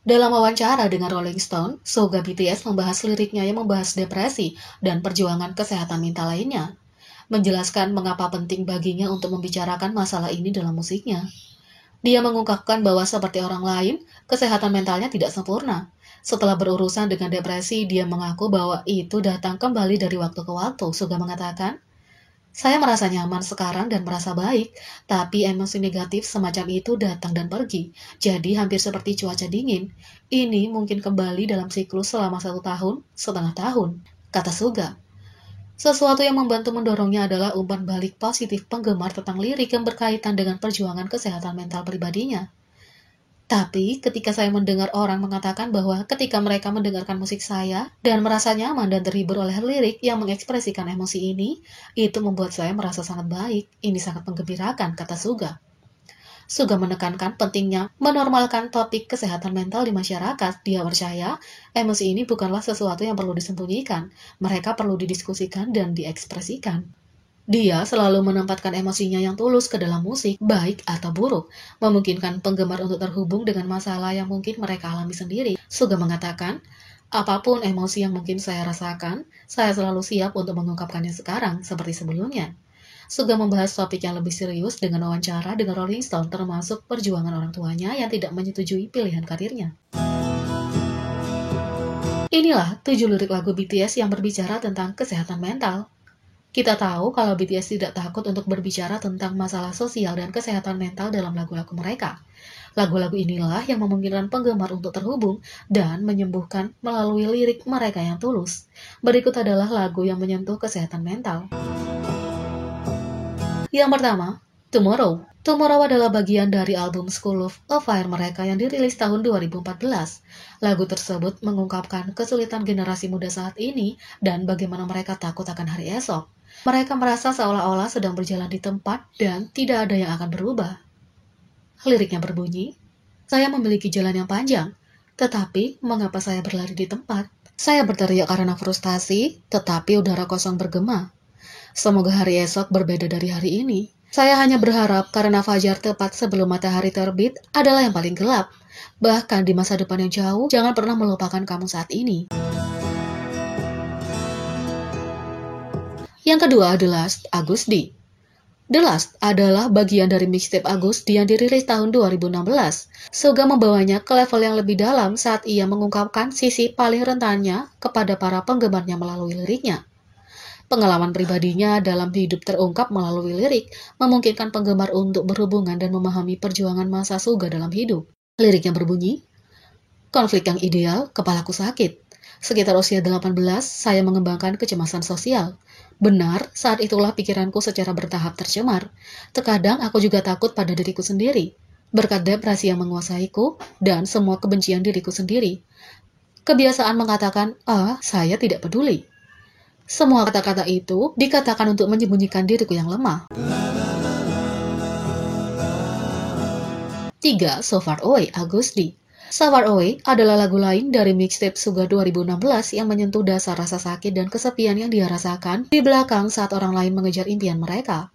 Dalam wawancara dengan Rolling Stone, Suga BTS membahas liriknya yang membahas depresi dan perjuangan kesehatan mental lainnya, menjelaskan mengapa penting baginya untuk membicarakan masalah ini dalam musiknya. Dia mengungkapkan bahwa seperti orang lain, kesehatan mentalnya tidak sempurna. Setelah berurusan dengan depresi, dia mengaku bahwa itu datang kembali dari waktu ke waktu. Suga mengatakan, saya merasa nyaman sekarang dan merasa baik, tapi emosi negatif semacam itu datang dan pergi. Jadi hampir seperti cuaca dingin. Ini mungkin kembali dalam siklus selama 1 tahun, setengah tahun, kata Suga. Sesuatu yang membantu mendorongnya adalah umpan balik positif penggemar tentang lirik yang berkaitan dengan perjuangan kesehatan mental pribadinya. Tapi ketika saya mendengar orang mengatakan bahwa ketika mereka mendengarkan musik saya dan merasa nyaman dan terhibur oleh lirik yang mengekspresikan emosi ini, itu membuat saya merasa sangat baik. Ini sangat menggembirakan, kata Suga. Suga menekankan pentingnya menormalkan topik kesehatan mental di masyarakat. Dia percaya emosi ini bukanlah sesuatu yang perlu disembunyikan. Mereka perlu didiskusikan dan diekspresikan. Dia selalu menempatkan emosinya yang tulus ke dalam musik, baik atau buruk, memungkinkan penggemar untuk terhubung dengan masalah yang mungkin mereka alami sendiri. Suga mengatakan, apapun emosi yang mungkin saya rasakan, saya selalu siap untuk mengungkapkannya sekarang, seperti sebelumnya. Suga membahas topik yang lebih serius dengan wawancara dengan Rolling Stone, termasuk perjuangan orang tuanya yang tidak menyetujui pilihan karirnya. Inilah 7 lirik lagu BTS yang berbicara tentang kesehatan mental. Kita tahu kalau BTS tidak takut untuk berbicara tentang masalah sosial dan kesehatan mental dalam lagu-lagu mereka. Lagu-lagu inilah yang memungkinkan penggemar untuk terhubung dan menyembuhkan melalui lirik mereka yang tulus. Berikut adalah lagu yang menyentuh kesehatan mental. Yang pertama, Tomorrow. Tomorrow adalah bagian dari album School of Fire mereka yang dirilis tahun 2014. Lagu tersebut mengungkapkan kesulitan generasi muda saat ini dan bagaimana mereka takut akan hari esok. Mereka merasa seolah-olah sedang berjalan di tempat dan tidak ada yang akan berubah. Liriknya berbunyi, saya memiliki jalan yang panjang, tetapi mengapa saya berlari di tempat? Saya berteriak karena frustasi, tetapi udara kosong bergema. Semoga hari esok berbeda dari hari ini. Saya hanya berharap karena fajar tepat sebelum matahari terbit adalah yang paling gelap. Bahkan di masa depan yang jauh, jangan pernah melupakan kamu saat ini. Yang kedua adalah Agus D. The Last adalah bagian dari mixtape Agus D yang dirilis tahun 2016. Suga membawanya ke level yang lebih dalam saat ia mengungkapkan sisi paling rentannya kepada para penggemarnya melalui liriknya. Pengalaman pribadinya dalam hidup terungkap melalui lirik, memungkinkan penggemar untuk berhubungan dan memahami perjuangan masa Suga dalam hidup. Liriknya berbunyi, konflik yang ideal, kepalaku sakit. Sekitar usia 18, saya mengembangkan kecemasan sosial. Benar, saat itulah pikiranku secara bertahap tercemar. Terkadang aku juga takut pada diriku sendiri, berkat depresi yang menguasaiku dan semua kebencian diriku sendiri. Kebiasaan mengatakan, saya tidak peduli. Semua kata-kata itu dikatakan untuk menyembunyikan diriku yang lemah. 3. So Far Away, Agus D. So Far Away adalah lagu lain dari mixtape Suga 2016 yang menyentuh dasar rasa sakit dan kesepian yang dia rasakan di belakang saat orang lain mengejar impian mereka.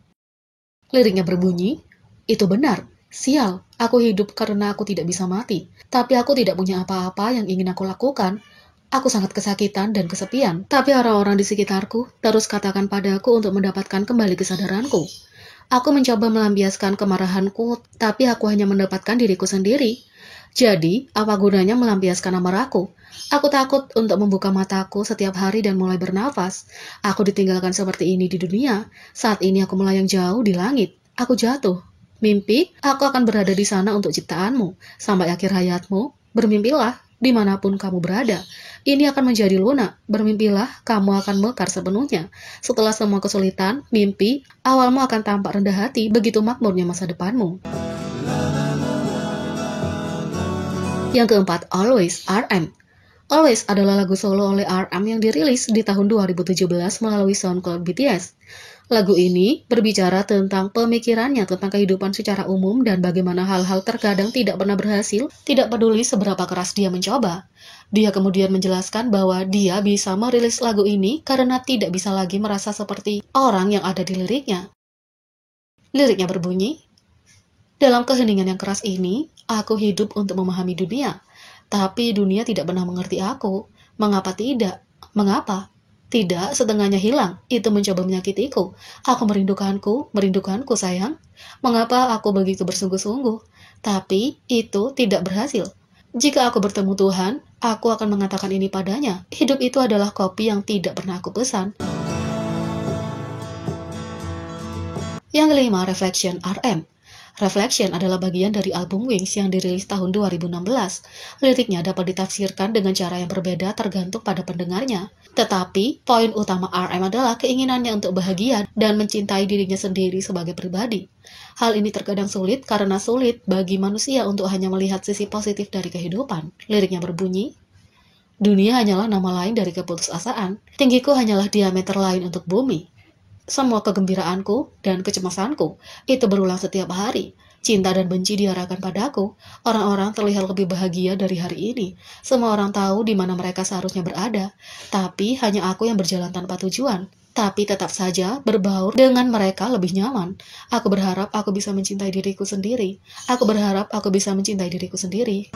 Liriknya berbunyi, itu benar, sial, aku hidup karena aku tidak bisa mati, tapi aku tidak punya apa-apa yang ingin aku lakukan. Aku sangat kesakitan dan kesepian, tapi orang-orang di sekitarku terus katakan padaku untuk mendapatkan kembali kesadaranku. Aku mencoba melampiaskan kemarahanku, tapi aku hanya mendapatkan diriku sendiri. Jadi, apa gunanya melampiaskan amarahku? Aku takut untuk membuka mataku setiap hari dan mulai bernafas. Aku ditinggalkan seperti ini di dunia. Saat ini aku melayang jauh di langit. Aku jatuh. Mimpi, aku akan berada di sana untuk ciptaanmu. Sampai akhir hayatmu, bermimpilah dimanapun kamu berada. Ini akan menjadi lunak. Bermimpilah, kamu akan mekar sepenuhnya. Setelah semua kesulitan, mimpi, awalmu akan tampak rendah hati, begitu makmurnya masa depanmu. Yang keempat, Always, RM. Always adalah lagu solo oleh RM yang dirilis di tahun 2017 melalui SoundCloud BTS. Lagu ini berbicara tentang pemikirannya tentang kehidupan secara umum dan bagaimana hal-hal terkadang tidak pernah berhasil, tidak peduli seberapa keras dia mencoba. Dia kemudian menjelaskan bahwa dia bisa merilis lagu ini karena tidak bisa lagi merasa seperti orang yang ada di liriknya. Liriknya berbunyi, dalam keheningan yang keras ini, aku hidup untuk memahami dunia. Tapi dunia tidak pernah mengerti aku. Mengapa tidak? Mengapa? Tidak, setengahnya hilang. Itu mencoba menyakitiku. Aku merindukanku sayang. Mengapa aku begitu bersungguh-sungguh? Tapi itu tidak berhasil. Jika aku bertemu Tuhan, aku akan mengatakan ini padanya. Hidup itu adalah kopi yang tidak pernah aku pesan. Yang kelima, Reflection RM. Reflection adalah bagian dari album Wings yang dirilis tahun 2016. Liriknya dapat ditafsirkan dengan cara yang berbeda tergantung pada pendengarnya. Tetapi, poin utama RM adalah keinginannya untuk bahagia dan mencintai dirinya sendiri sebagai pribadi. Hal ini terkadang sulit karena sulit bagi manusia untuk hanya melihat sisi positif dari kehidupan. Liriknya berbunyi, dunia hanyalah nama lain dari keputusasaan. Tinggiku hanyalah diameter lain untuk bumi. Semua kegembiraanku dan kecemasanku itu berulang setiap hari. Cinta dan benci diarahkan padaku. Orang-orang terlihat lebih bahagia dari hari ini. Semua orang tahu di mana mereka seharusnya berada. Tapi hanya aku yang berjalan tanpa tujuan. Tapi tetap saja berbaur dengan mereka lebih nyaman. Aku berharap aku bisa mencintai diriku sendiri. Aku berharap aku bisa mencintai diriku sendiri.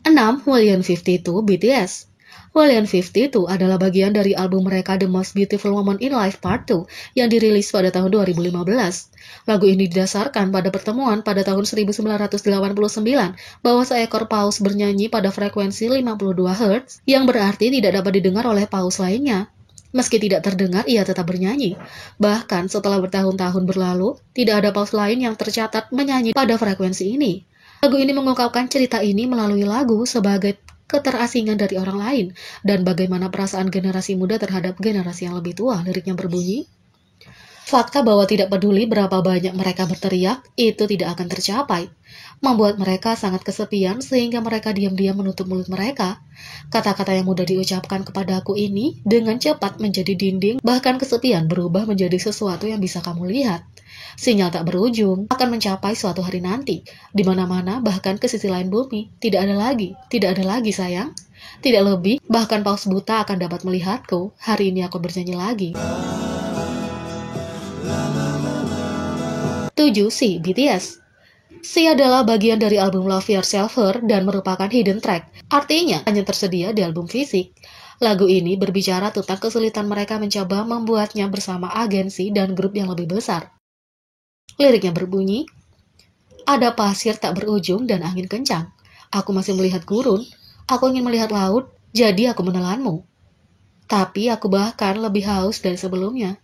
6. William52 BTS. William52 adalah bagian dari album mereka The Most Beautiful Woman in Life Part 2 yang dirilis pada tahun 2015. Lagu ini didasarkan pada pertemuan pada tahun 1989 bahwa seekor paus bernyanyi pada frekuensi 52 Hz yang berarti tidak dapat didengar oleh paus lainnya. Meski tidak terdengar, ia tetap bernyanyi. Bahkan setelah bertahun-tahun berlalu, tidak ada paus lain yang tercatat menyanyi pada frekuensi ini. Lagu ini mengungkapkan cerita ini melalui lagu sebagai keterasingan dari orang lain, dan bagaimana perasaan generasi muda terhadap generasi yang lebih tua. Liriknya berbunyi, fakta bahwa tidak peduli berapa banyak mereka berteriak, itu tidak akan tercapai. Membuat mereka sangat kesepian sehingga mereka diam-diam menutup mulut mereka. Kata-kata yang mudah diucapkan kepadaku ini dengan cepat menjadi dinding, bahkan kesepian berubah menjadi sesuatu yang bisa kamu lihat. Sinyal tak berujung akan mencapai suatu hari nanti, di mana-mana bahkan ke sisi lain bumi. Tidak ada lagi sayang. Tidak lebih, bahkan paus buta akan dapat melihatku. Hari ini aku bernyanyi lagi. 7. Si BTS. Si adalah bagian dari album Love Yourself Her dan merupakan hidden track. Artinya hanya tersedia di album fisik. Lagu ini berbicara tentang kesulitan mereka mencoba membuatnya bersama agensi dan grup yang lebih besar. Liriknya berbunyi, ada pasir tak berujung dan angin kencang. Aku masih melihat gurun. Aku ingin melihat laut, jadi aku menelanmu. Tapi aku bahkan lebih haus dari sebelumnya.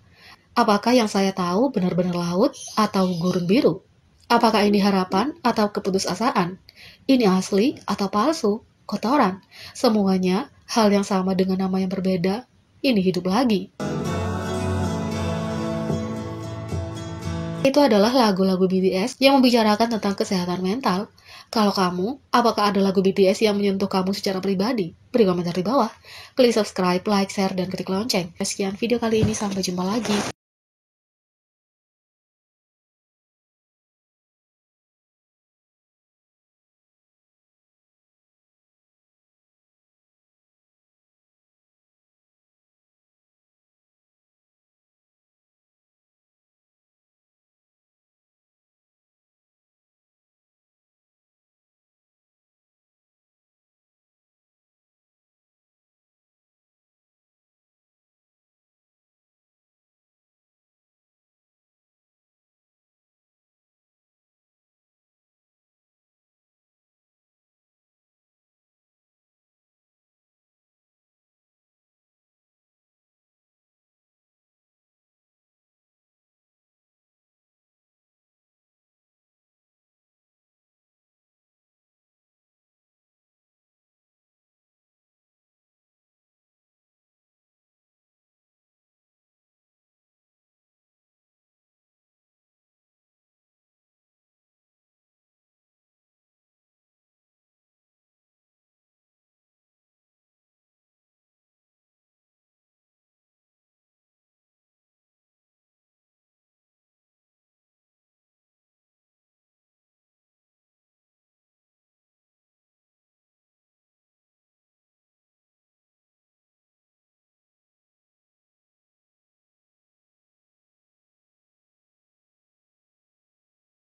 Apakah yang saya tahu benar-benar laut atau gurun biru? Apakah ini harapan atau keputusasaan? Ini asli atau palsu? Kotoran? Semuanya hal yang sama dengan nama yang berbeda. Ini hidup lagi. Itu adalah lagu-lagu BTS yang membicarakan tentang kesehatan mental. Kalau kamu, apakah ada lagu BTS yang menyentuh kamu secara pribadi? Beri komentar di bawah. Klik subscribe, like, share, dan klik lonceng. Sekian video kali ini, sampai jumpa lagi.